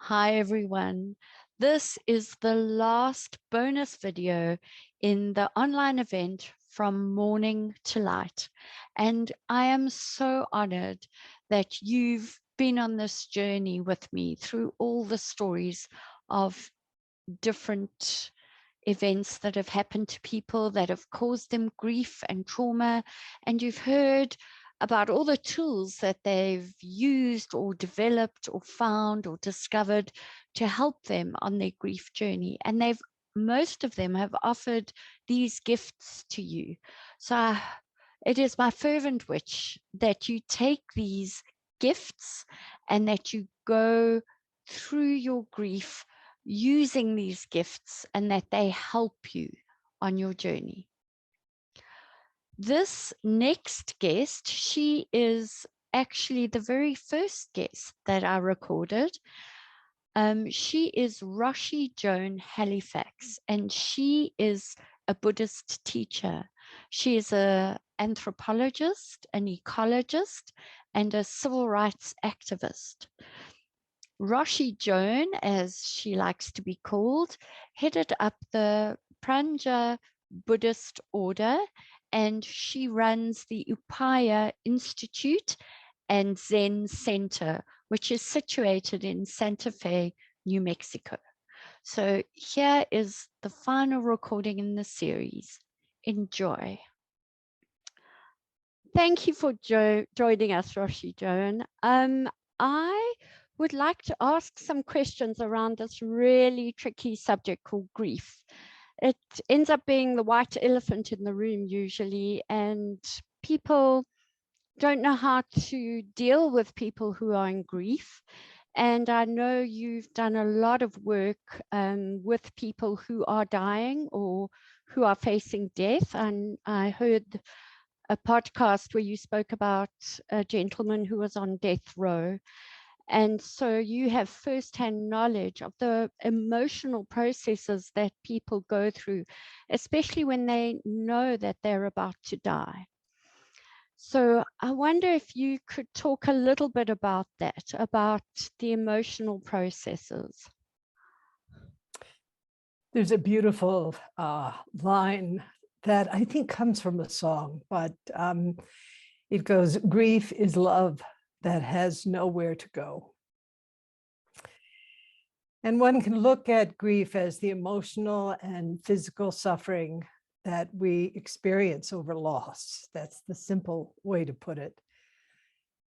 Hi everyone. This is the last bonus video in the online event From Morning to Light. And I am so honored that you've been on this journey with me through all the stories of different events that have happened to people that have caused them grief and trauma. And you've heard about all the tools that they've used or developed or found or discovered to help them on their grief journey. And most of them have offered these gifts to you. So it is my fervent wish that you take these gifts and that you go through your grief using these gifts and that they help you on your journey. This next guest, she is actually the very first guest that I recorded. She is Roshi Joan Halifax, and she is a Buddhist teacher. She is an anthropologist, an ecologist, and a civil rights activist. Roshi Joan, as she likes to be called, headed up the Pranja Buddhist order, and she runs the Upaya Institute and Zen Center, which is situated in Santa Fe, New Mexico. So here is the final recording in the series. Enjoy. Thank you for joining us, Roshi Joan. I would like to ask some questions around this really tricky subject called grief. It ends up being the white elephant in the room usually, and people don't know how to deal with people who are in grief. And I know you've done a lot of work with people who are dying or who are facing death. And I heard a podcast where you spoke about a gentleman who was on death row. And so you have firsthand knowledge of the emotional processes that people go through, especially when they know that they're about to die. So I wonder if you could talk a little bit about that, about the emotional processes. There's a beautiful line that I think comes from a song, but it goes, grief is love that has nowhere to go. And one can look at grief as the emotional and physical suffering that we experience over loss. That's the simple way to put it.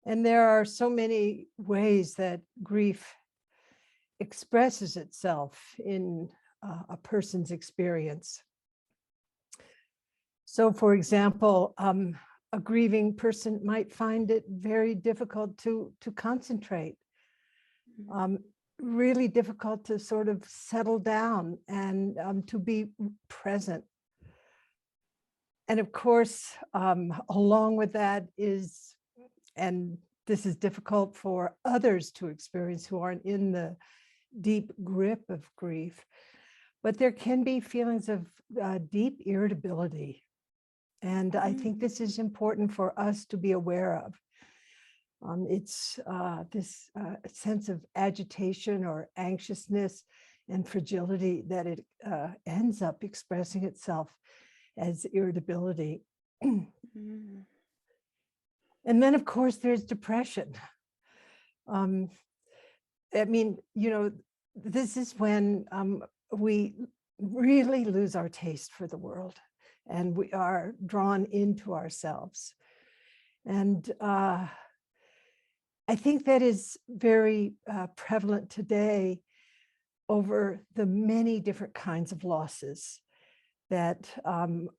And there are so many ways that grief expresses itself in a person's experience. So, for example, a grieving person might find it very difficult to concentrate, really difficult to sort of settle down and to be present. And of course, along with that is, and this is difficult for others to experience who aren't in the deep grip of grief, but there can be feelings of deep irritability. And I think this is important for us to be aware of. It's this sense of agitation or anxiousness and fragility that it ends up expressing itself as irritability. And then, of course, there's depression. I mean, you know, this is when we really lose our taste for the world and we are drawn into ourselves. And I think that is very prevalent today over the many different kinds of losses that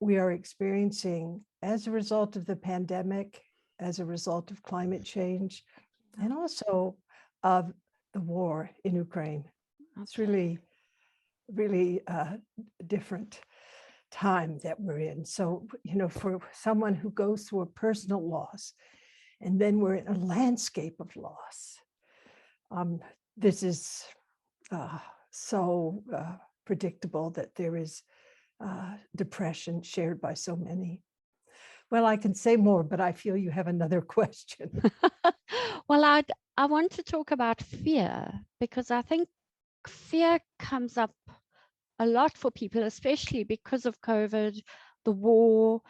we are experiencing as a result of the pandemic, as a result of climate change, and also of the war in Ukraine. It's really, really different time that we're in. So, you know, for someone who goes through a personal loss, and then we're in a landscape of loss, this is so predictable that there is depression shared by so many. Well, I can say more, but I feel you have another question. Well, I want to talk about fear, because I think fear comes up a lot for people, especially because of COVID, the war.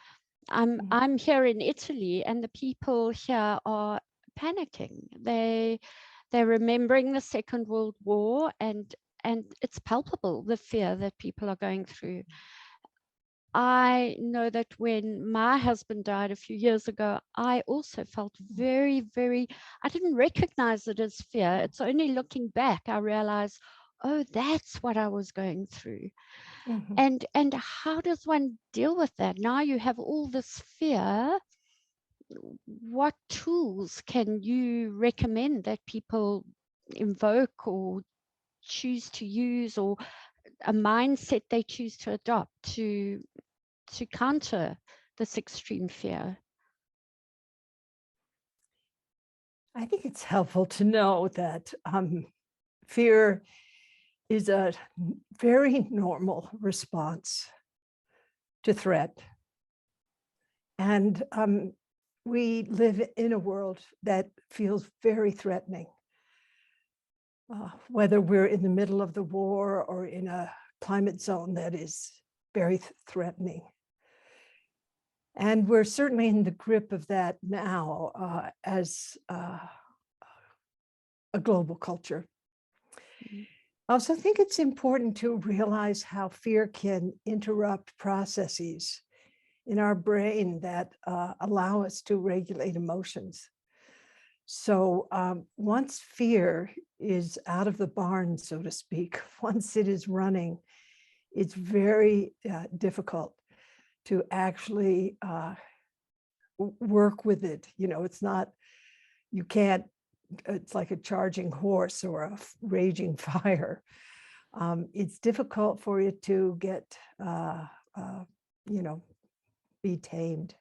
I'm here in Italy, and the people here are panicking. They're remembering the Second World War, and it's palpable, the fear that people are going through. I know that when my husband died a few years ago, I also felt very, very, I didn't recognize it as fear. It's only looking back I realized, oh, that's what I was going through. Mhm. And how does one deal with that? Now you have all this fear. What tools can you recommend that people invoke or choose to use, or a mindset they choose to adopt to counter this extreme fear? I think it's helpful to know that fear is a very normal response to threat. And we live in a world that feels very threatening. Whether we're in the middle of the war or in a climate zone that is very threatening. And we're certainly in the grip of that now as a global culture. Mhm. I also think it's important to realize how fear can interrupt processes in our brain that allow us to regulate emotions. So once fear is out of the barn, so to speak, once it is running, it's very difficult to actually work with it. You know, it's not, you can't, it's like a charging horse or a raging fire. It's difficult for it to get, you know, be tamed.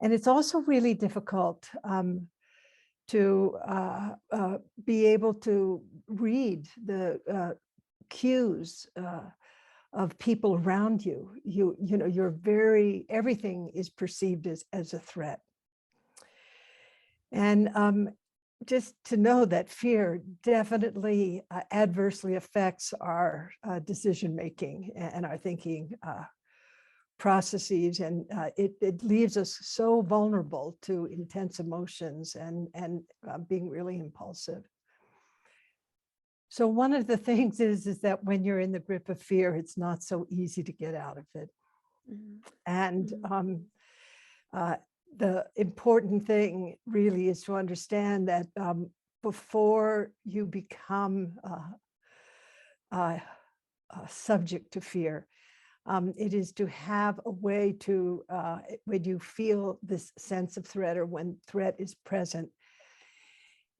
And it's also really difficult to be able to read the cues of people around you. You know, you're very, everything is perceived as a threat. And just to know that fear definitely adversely affects our decision making and our thinking processes, and it leaves us so vulnerable to intense emotions and being really impulsive. So one of the things is that when you're in the grip of fear, it's not so easy to get out of it. Mhm. And Mhm. the important thing really is to understand that before you become subject to fear, it is to have a way to, when you feel this sense of threat or when threat is present,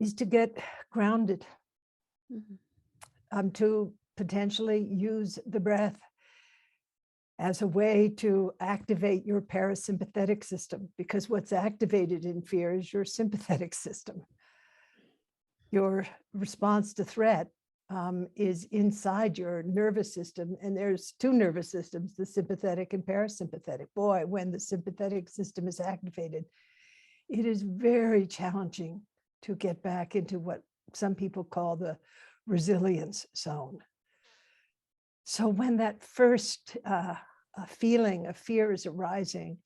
is to get grounded, Mhm. to potentially use the breath as a way to activate your parasympathetic system, because what's activated in fear is your sympathetic system. Your response to threat is inside your nervous system, and there's two nervous systems, the sympathetic and parasympathetic. Boy, when the sympathetic system is activated, it is very challenging to get back into what some people call the resilience zone. So when that first feeling of fear is arising,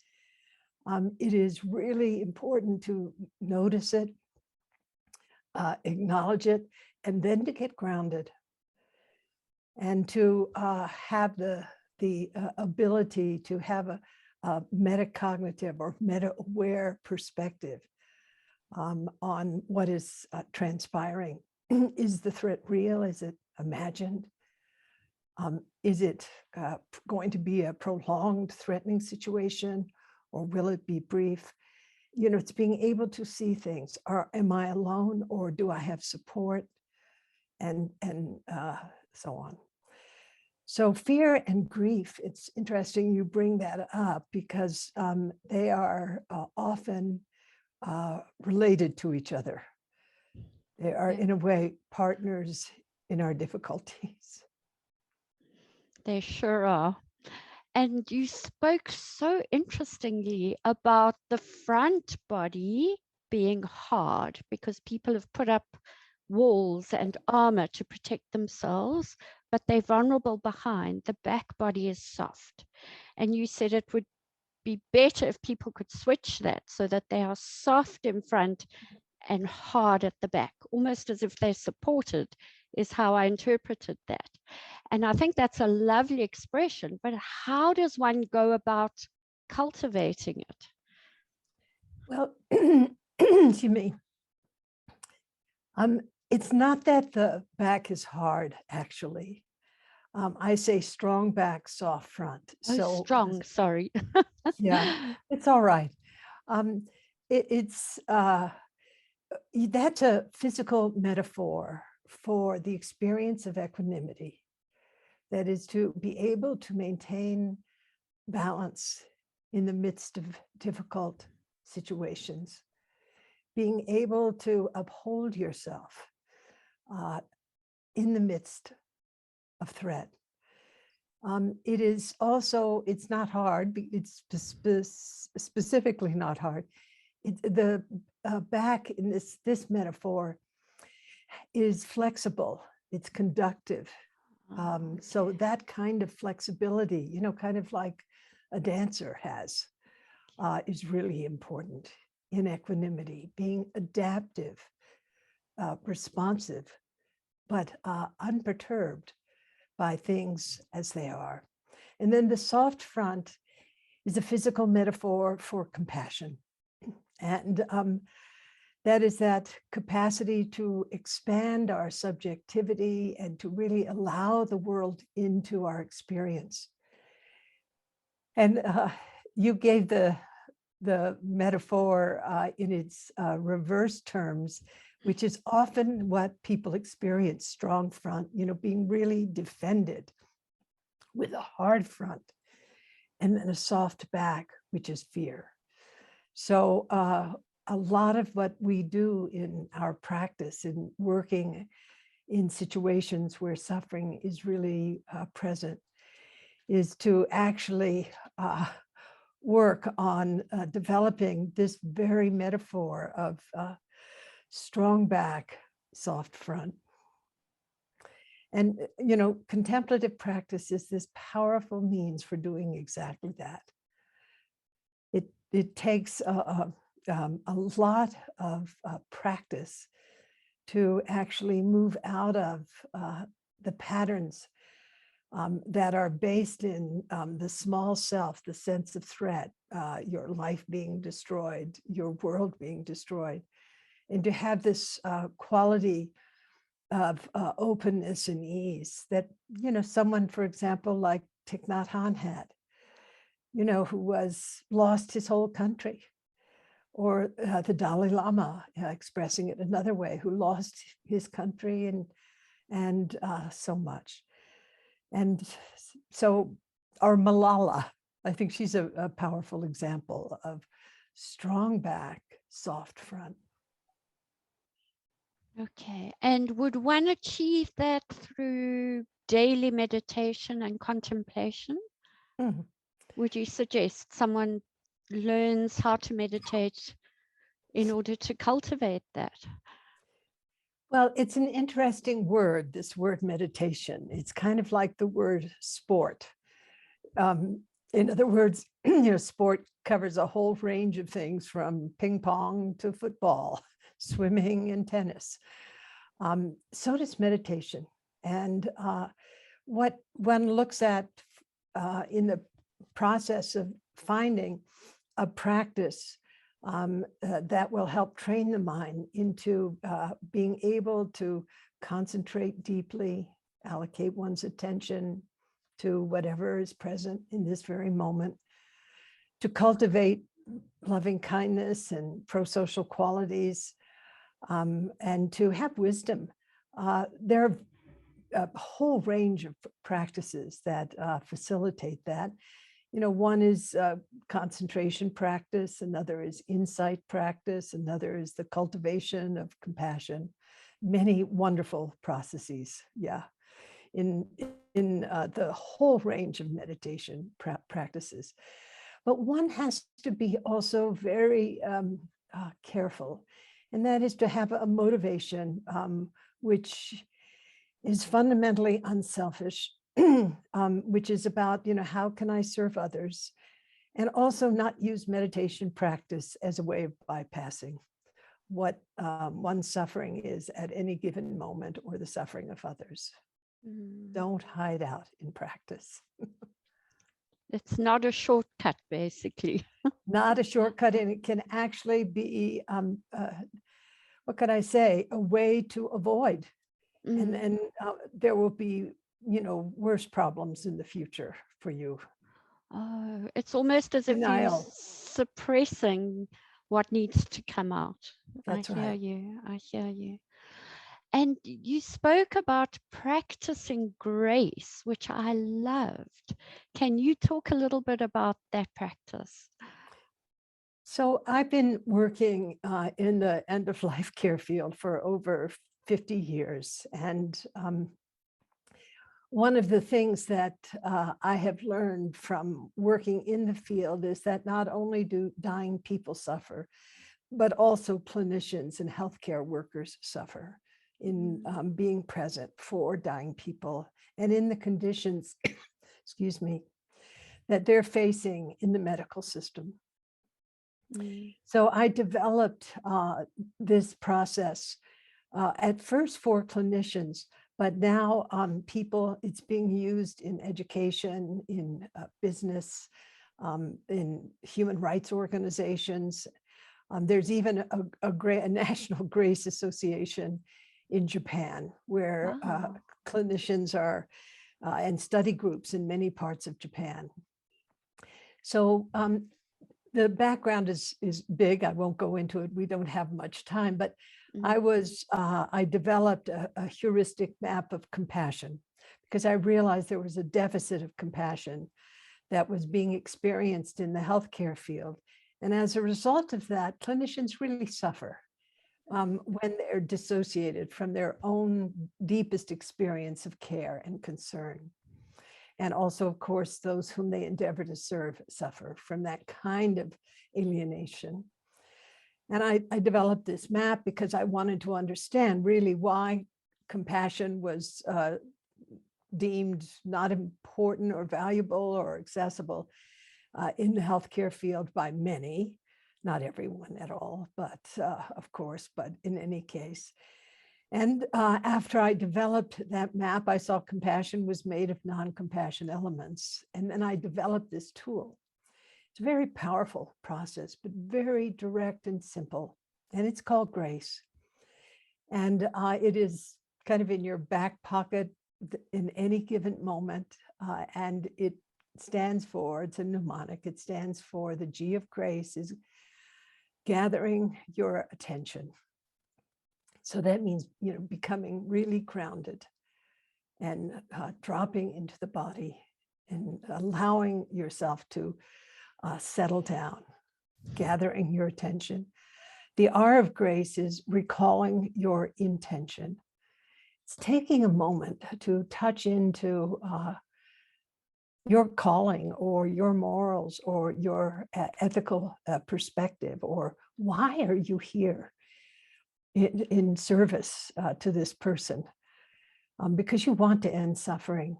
it is really important to notice it, acknowledge it, and then to get grounded and to have the ability to have a metacognitive or meta-aware perspective on what is transpiring. Is the threat real? Is it imagined? Is it going to be a prolonged threatening situation, or will it be brief? You know, it's being able to see things. Am I alone, or do I have support? And so on. So fear and grief, it's interesting you bring that up, because they are often related to each other. They are, Yeah, in a way, partners in our difficulties. they sure are. And you spoke so interestingly about the front body being hard because people have put up walls and armor to protect themselves, but they're vulnerable behind. The back body is soft. And you said it would be better if people could switch that so that they are soft in front and hard at the back, almost as if they're supported, is how I interpreted that. And I think that's a lovely expression, but how does one go about cultivating it? Well, excuse me. It's not that the back is hard, actually. I say strong back, soft front. Oh, So strong, sorry. yeah, it's all right. Um, it's that's a physical metaphor for the experience of equanimity. That is to be able to maintain balance in the midst of difficult situations, being able to uphold yourself in the midst of threat. It is also, it's not hard, it's specifically not hard. The back in this metaphor is flexible, it's conductive. So that kind of flexibility, you know, kind of like a dancer has, is really important in equanimity, being adaptive, responsive, but unperturbed by things as they are. And then the soft front is a physical metaphor for compassion. And that is that capacity to expand our subjectivity and to really allow the world into our experience. And you gave the metaphor in its reverse terms, which is often what people experience: strong front, you know, being really defended with a hard front, and then a soft back, which is fear. So a lot of what we do in our practice in working in situations where suffering is really present is to actually work on developing this very metaphor of strong back, soft front. And, you know, contemplative practice is this powerful means for doing exactly that. It takes a lot of practice to actually move out of the patterns that are based in the small self, the sense of threat, your life being destroyed, your world being destroyed, and to have this quality of openness and ease that, you know, someone, for example, like Thich Nhat Hanh had, you know, who was lost his whole country, or the Dalai Lama, expressing it another way, who lost his country and so much. And so, or Malala, I think she's a powerful example of strong back, soft front. Okay. And would one achieve that through daily meditation and contemplation? Mhm. Would you suggest someone learns how to meditate in order to cultivate that? Well, it's an interesting word, this word meditation. It's kind of like the word sport. In other words, you know, sport covers a whole range of things from ping pong to football, swimming and tennis. So does meditation. And what one looks at in the process of finding a practice that will help train the mind into being able to concentrate deeply, allocate one's attention to whatever is present in this very moment, to cultivate loving kindness and pro-social qualities, and to have wisdom. There are a whole range of practices that facilitate that. You know, one is concentration practice, another is insight practice, another is the cultivation of compassion. Many wonderful processes, yeah, in the whole range of meditation practices. But one has to be also very careful. And that is to have a motivation which is fundamentally unselfish, which is about, how can I serve others? And also not use meditation practice as a way of bypassing what one's suffering is at any given moment or the suffering of others. Don't hide out in practice. It's not a shortcut, basically. Not a shortcut, and it can actually be, what can I say, a way to avoid. And there will be, worse problems in the future for you. Oh, it's almost as if Denial. you're suppressing what needs to come out. That's I hear right. you. I hear you. And you spoke about practicing grace, which I loved. Can you talk a little bit about that practice? So I've been working in the end of life care field for over 50 years. And one of the things that I have learned from working in the field is that not only do dying people suffer, but also clinicians and healthcare workers suffer in being present for dying people and in the conditions, excuse me, that they're facing in the medical system. So I developed this process at first for clinicians, but now people, it's being used in education, in business, in human rights organizations. There's even a National Grace Association in Japan where clinicians are and study groups in many parts of Japan. So the background is big. I won't go into it. We don't have much time, but I developed a heuristic map of compassion because I realized there was a deficit of compassion that was being experienced in the healthcare field. And as a result of that, clinicians really suffer when they're dissociated from their own deepest experience of care and concern. And also, of course, those whom they endeavor to serve suffer from that kind of alienation. And I developed this map because I wanted to understand really why compassion was deemed not important or valuable or accessible in the healthcare field by many, not everyone at all, but of course, but in any case. And after I developed that map, I saw compassion was made of non-compassion elements. And then I developed this tool. It's a very powerful process, but very direct and simple. And it's called grace. And it is kind of in your back pocket in any given moment. And it stands for, it's a mnemonic, it stands for the G of grace is gathering your attention. So that means, becoming really grounded and dropping into the body and allowing yourself to settle down, gathering your attention. The R of grace is recalling your intention. It's taking a moment to touch into your calling or your morals or your ethical perspective, or why are you here in service to this person, because you want to end suffering.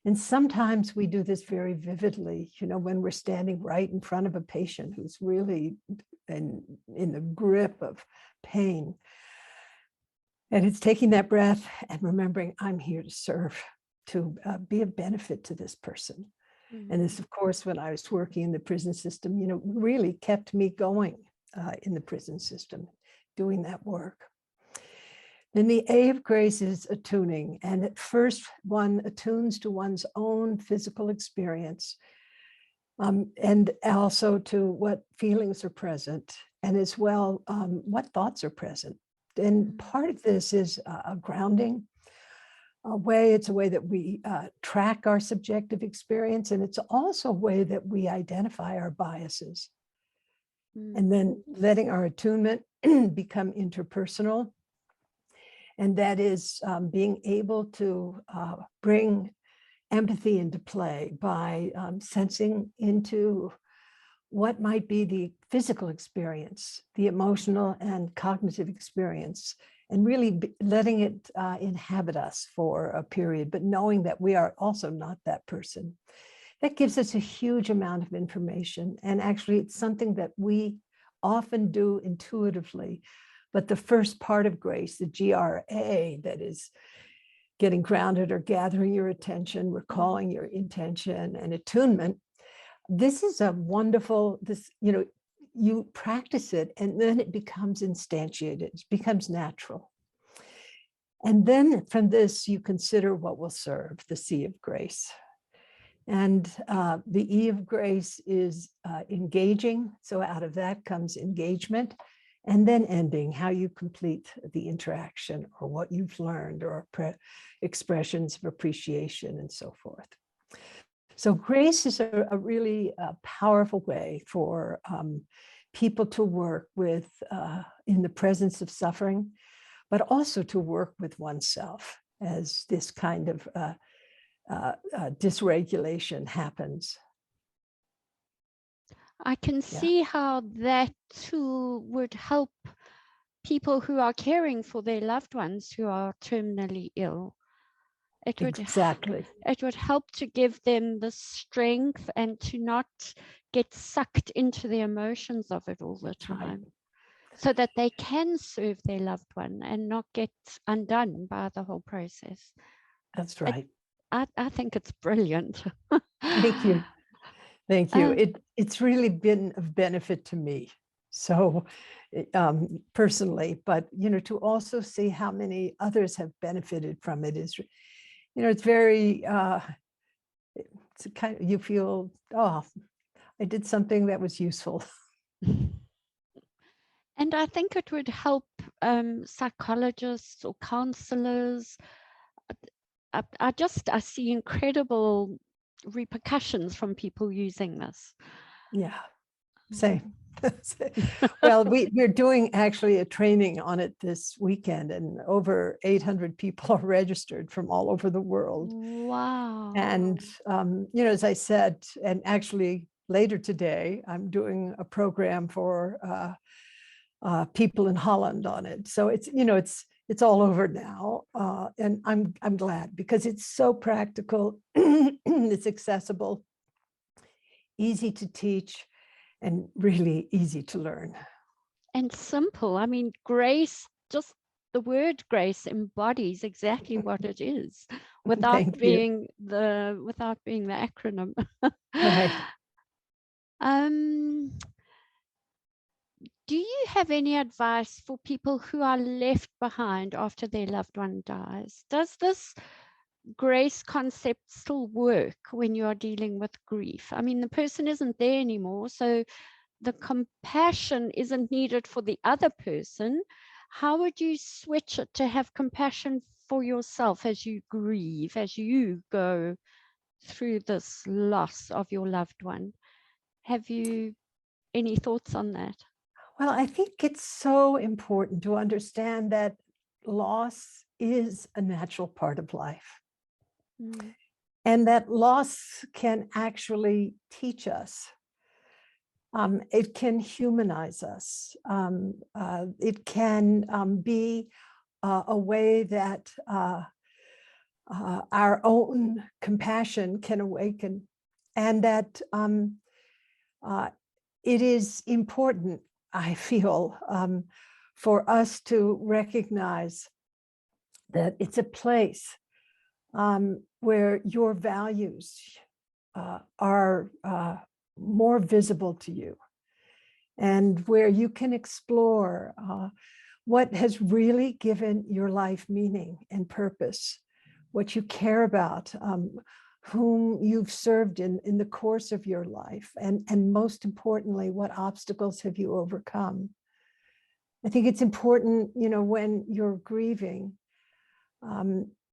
And sometimes we do this very vividly, when we're standing right in front of a patient who's really in the grip of pain. And it's taking that breath and remembering, I'm here to serve, to be of benefit to this person. And this, of course, when I was working in the prison system, really kept me going in the prison system, doing that work. Then the A of grace is attuning. And at first, one attunes to one's own physical experience, and also to what feelings are present, and as well, what thoughts are present. And part of this is a grounding way. It's a way that we track our subjective experience, and it's also a way that we identify our biases. And then letting our attunement become interpersonal. And that is being able to bring empathy into play by sensing into what might be the physical experience, the emotional and cognitive experience, and really letting it inhabit us for a period, but knowing that we are also not that person. That gives us a huge amount of information. And actually, it's something that we often do intuitively. But the first part of grace, the GRA, that is getting grounded or gathering your attention, recalling your intention and attunement, this is a wonderful, you practice it and then it becomes instantiated, it becomes natural. And then from this, you consider what will serve, the C of grace. And the E of grace is engaging. So out of that comes engagement, and then ending, how you complete the interaction or what you've learned, or expressions of appreciation and so forth. So grace is a really powerful way for people to work with in the presence of suffering, but also to work with oneself as this kind of dysregulation happens. I can see how that tool would help people who are caring for their loved ones who are terminally ill. It would help to give them the strength and to not get sucked into the emotions of it all the time, so that they can serve their loved one and not get undone by the whole process. That's right. I think it's brilliant. Thank you. Thank you. It's really been of benefit to me. So personally, but, to also see how many others have benefited from it is, it's very, it's kind of, you feel, oh, I did something that was useful. And I think it would help psychologists or counselors. I see incredible repercussions from people using this. Yeah, same. Well, we're doing actually a training on it this weekend, and over 800 people are registered from all over the world. Wow. And, as I said, and actually later today, I'm doing a program for people in Holland on it. So it's all over now. And I'm glad, because it's so practical, it's accessible, easy to teach, and really easy to learn. And simple. I mean, grace, just the word grace embodies exactly what it is without being the acronym. Right. Do you have any advice for people who are left behind after their loved one dies? Does this grace concept still work when you are dealing with grief? I mean, the person isn't there anymore, so the compassion isn't needed for the other person. How would you switch it to have compassion for yourself as you grieve, as you go through this loss of your loved one? Have you any thoughts on that? Well, I think it's so important to understand that loss is a natural part of life. And that loss can actually teach us. It can humanize us. It can be a way that our own compassion can awaken, and that it is important, I feel, for us to recognize that it's a place where your values are more visible to you, and where you can explore what has really given your life meaning and purpose, what you care about, whom you've served in the course of your life, and most importantly, what obstacles have you overcome. I think it's important, when you're grieving,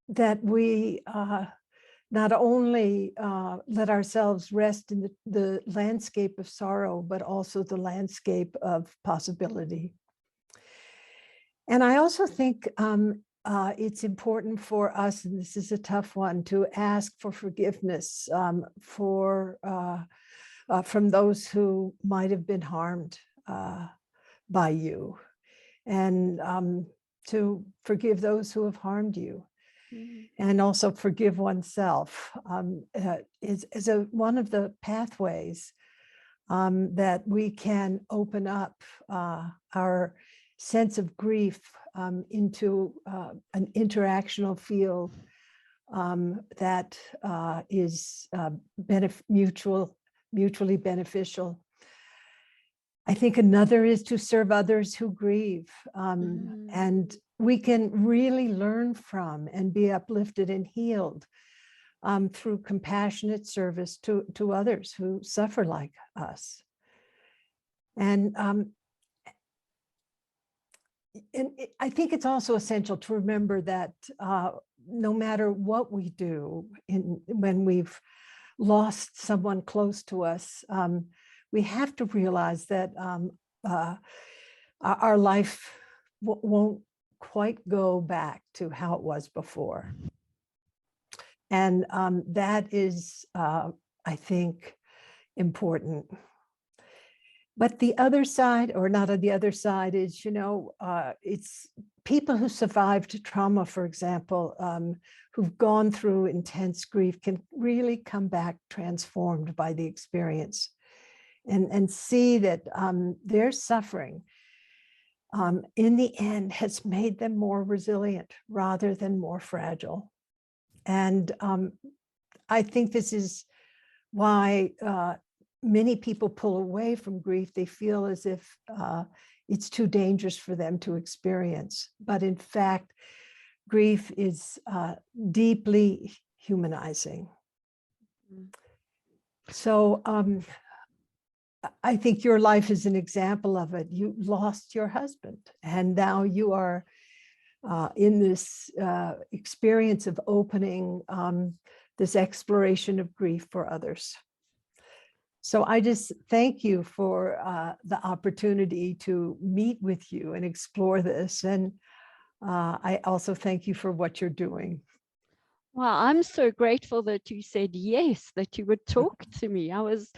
that we not only let ourselves rest in the landscape of sorrow, but also the landscape of possibility. And I also think it's important for us, and this is a tough one, to ask for forgiveness for from those who might have been harmed by you, and to forgive those who have harmed you, and also forgive oneself is one of the pathways that we can open up our sense of grief into an interactional field that is mutually beneficial. I think another is to serve others who grieve. And we can really learn from and be uplifted and healed through compassionate service to others who suffer like us. And I think it's also essential to remember that no matter what we do when we've lost someone close to us, we have to realize that our life won't quite go back to how it was before. And that is, I think, important. But the other side, or not on the other side, is, it's people who survived trauma, for example, who've gone through intense grief can really come back transformed by the experience and see that their suffering in the end has made them more resilient rather than more fragile. And I think this is why many people pull away from grief. They feel as if it's too dangerous for them to experience. But in fact, grief is deeply humanizing. So I think your life is an example of it. You lost your husband, and now you are in this experience of opening this exploration of grief for others. So I just thank you for the opportunity to meet with you and explore this. And I also thank you for what you're doing. Well, I'm so grateful that you said yes, that you would talk to me. I was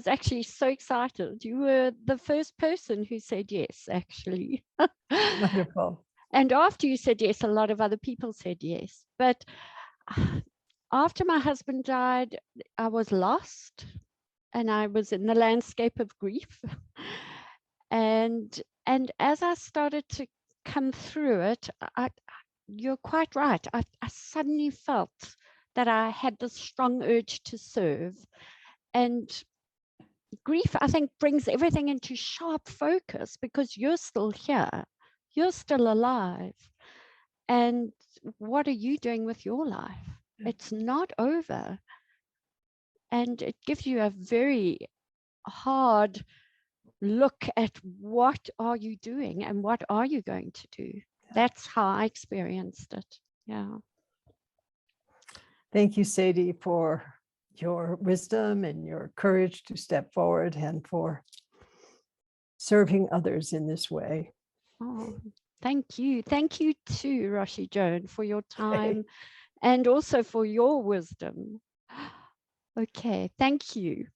actually so excited. You were the first person who said yes, actually. Wonderful. And after you said yes, a lot of other people said yes. But after my husband died, I was lost, and I was in the landscape of grief. And as I started to come through it, you're quite right. I suddenly felt that I had this strong urge to serve. And grief, I think, brings everything into sharp focus because you're still here. You're still alive. And what are you doing with your life? It's not over. And it gives you a very hard look at what are you doing and what are you going to do. That's how I experienced it. Yeah. Thank you, Sadie, for your wisdom and your courage to step forward and for serving others in this way. Oh, thank you. Thank you too, Roshi Joan, for your time and also for your wisdom. Okay, thank you.